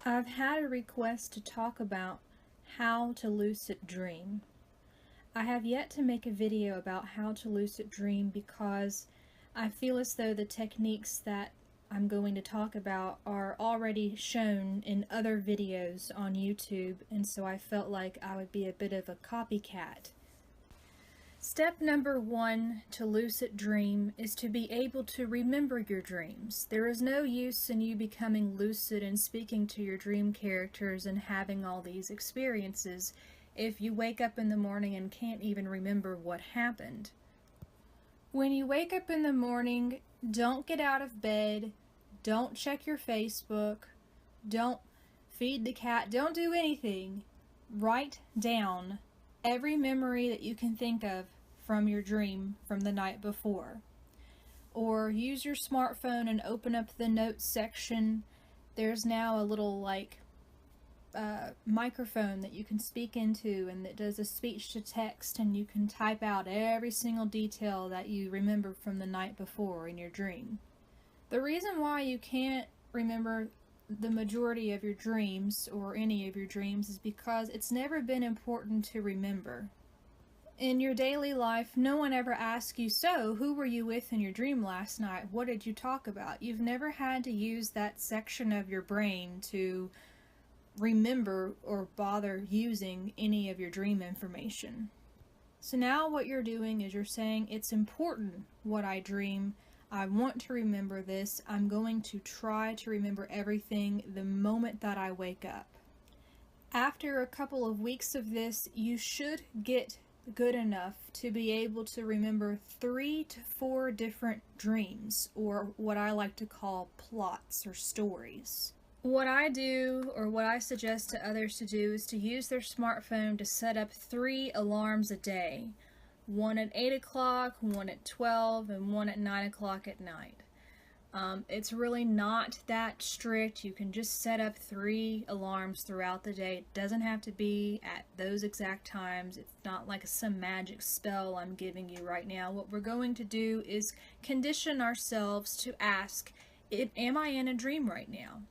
I've had a request to talk about how to lucid dream. I have yet to make a video about how to lucid dream because I feel as though the techniques that I'm going to talk about are already shown in other videos on YouTube, and so I felt like I would be a bit of a copycat. Step number 1 to lucid dream is to be able to remember your dreams. There is no use in you becoming lucid and speaking to your dream characters and having all these experiences if you wake up in the morning and can't even remember what happened. When you wake up in the morning, don't get out of bed, don't check your Facebook, don't feed the cat, don't do anything. Write down every memory that you can think of from your dream from the night before. Or use your smartphone and open up the notes section. There's now a little microphone that you can speak into, and that does a speech to text, and you can type out every single detail that you remember from the night before in your dream. The reason why you can't remember the majority of your dreams, or any of your dreams, is because it's never been important to remember. In your daily life, no one ever asks you, so who were you with in your dream last night? What did you talk about? You've never had to use that section of your brain to remember or bother using any of your dream information. So now what you're doing is you're saying, it's important what I dream. I want to remember this. I'm going to try to remember everything the moment that I wake up. After a couple of weeks of this, you should get good enough to be able to remember 3 to 4 different dreams, or what I like to call plots or stories. What I do, or what I suggest to others to do, is to use their smartphone to set up 3 alarms a day. One at 8 o'clock, one at 12, and one at 9 o'clock at night. It's really not that strict. You can just set up 3 alarms throughout the day. It doesn't have to be at those exact times. It's not like some magic spell I'm giving you right now. What we're going to do is condition ourselves to ask, am I in a dream right now?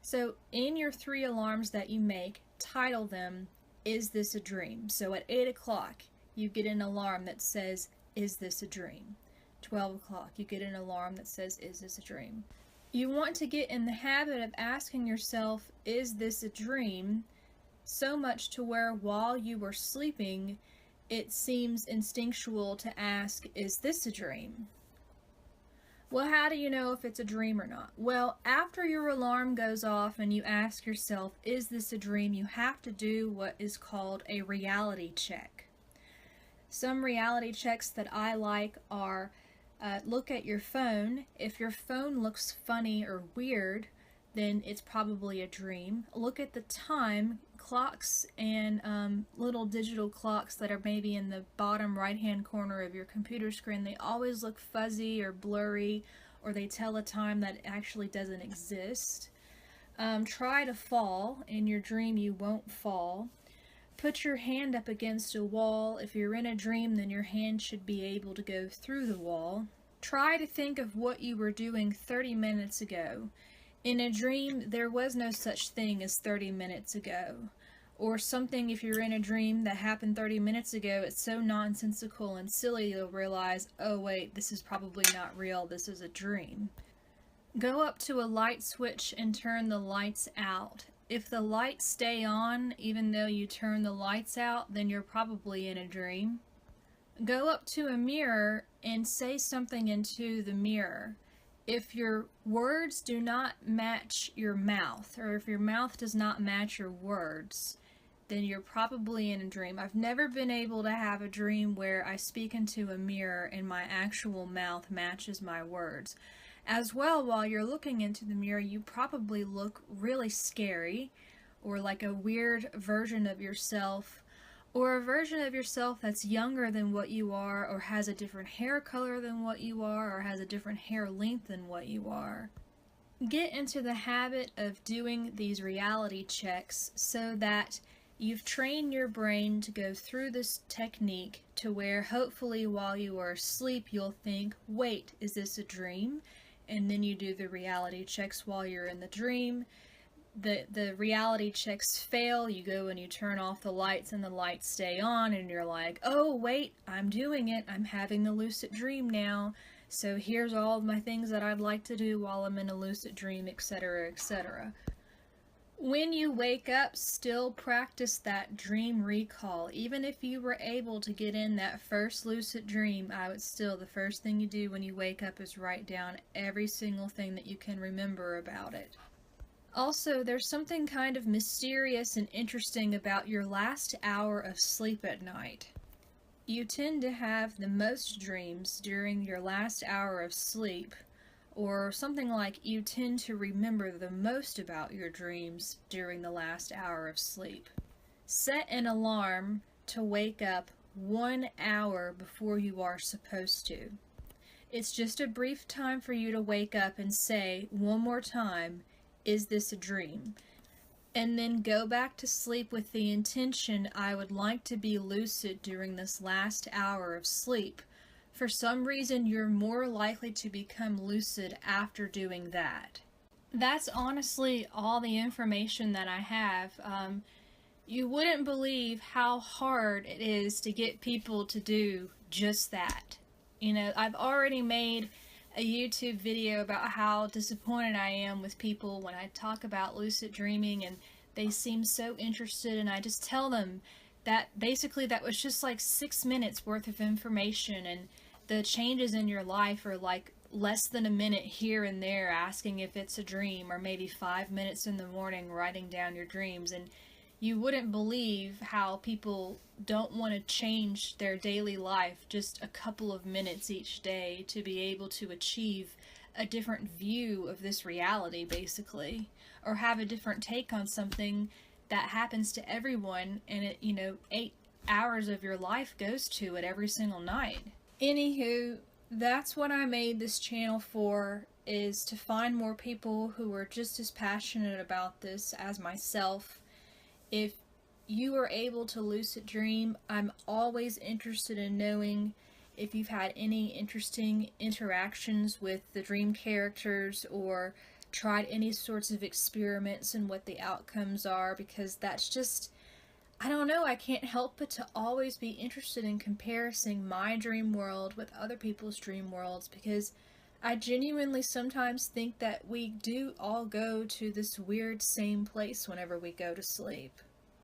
So in your 3 alarms that you make, title them, is this a dream? So at 8 o'clock, you get an alarm that says, is this a dream? 12 o'clock, you get an alarm that says, is this a dream? You want to get in the habit of asking yourself, is this a dream? So much to where while you were sleeping, it seems instinctual to ask, is this a dream? Well, how do you know if it's a dream or not? Well, after your alarm goes off and you ask yourself, is this a dream? You have to do what is called a reality check. Some reality checks that I like are, look at your phone. If your phone looks funny or weird, then it's probably a dream. Look at the time. Clocks and little digital clocks that are maybe in the bottom right hand corner of your computer screen, they always look fuzzy or blurry, or they tell a time that actually doesn't exist. Try to fall. In your dream you won't fall. Put your hand up against a wall. If you're in a dream, then your hand should be able to go through the wall. Try to think of what you were doing 30 minutes ago. In a dream, there was no such thing as 30 minutes ago. Or something, if you're in a dream that happened 30 minutes ago, it's so nonsensical and silly you'll realize, oh wait, this is probably not real, this is a dream. Go up to a light switch and turn the lights out. If the lights stay on, even though you turn the lights out, then you're probably in a dream. Go up to a mirror and say something into the mirror. If your words do not match your mouth, or if your mouth does not match your words, then you're probably in a dream. I've never been able to have a dream where I speak into a mirror and my actual mouth matches my words. As well, while you're looking into the mirror, you probably look really scary, or like a weird version of yourself, or a version of yourself that's younger than what you are, or has a different hair color than what you are, or has a different hair length than what you are. Get into the habit of doing these reality checks so that you've trained your brain to go through this technique to where hopefully while you are asleep you'll think, wait, is this a dream? And then you do the reality checks while you're in the dream. the reality checks fail, you go and you turn off the lights and the lights stay on, and you're like, oh wait, I'm doing it, I'm having the lucid dream now, so here's all of my things that I'd like to do while I'm in a lucid dream, etc., etc. When you wake up, still practice that dream recall. Even if you were able to get in that first lucid dream, I would still, the first thing you do when you wake up is write down every single thing that you can remember about it. Also, there's something kind of mysterious and interesting about your last hour of sleep at night. You tend to have the most dreams during your last hour of sleep, or something like you tend to remember the most about your dreams during the last hour of sleep. Set an alarm to wake up 1 hour before you are supposed to. It's just a brief time for you to wake up and say one more time, is this a dream? And then go back to sleep with the intention, I would like to be lucid during this last hour of sleep. For some reason, you're more likely to become lucid after doing that. That's honestly all the information that I have. You wouldn't believe how hard it is to get people to do just that. You know, I've already made a YouTube video about how disappointed I am with people when I talk about lucid dreaming and they seem so interested, and I just tell them that basically that was just like 6 minutes worth of information, and the changes in your life are like less than a minute here and there asking if it's a dream, or maybe 5 minutes in the morning writing down your dreams. And you wouldn't believe how people don't want to change their daily life just a couple of minutes each day to be able to achieve a different view of this reality, basically, or have a different take on something that happens to everyone, and it, 8 hours of your life goes to it every single night. Anywho, that's what I made this channel for, is to find more people who are just as passionate about this as myself. If you are able to lucid dream, I'm always interested in knowing if you've had any interesting interactions with the dream characters, or tried any sorts of experiments and what the outcomes are, because that's just, I don't know, I can't help but to always be interested in comparing my dream world with other people's dream worlds, because I genuinely sometimes think that we do all go to this weird same place whenever we go to sleep.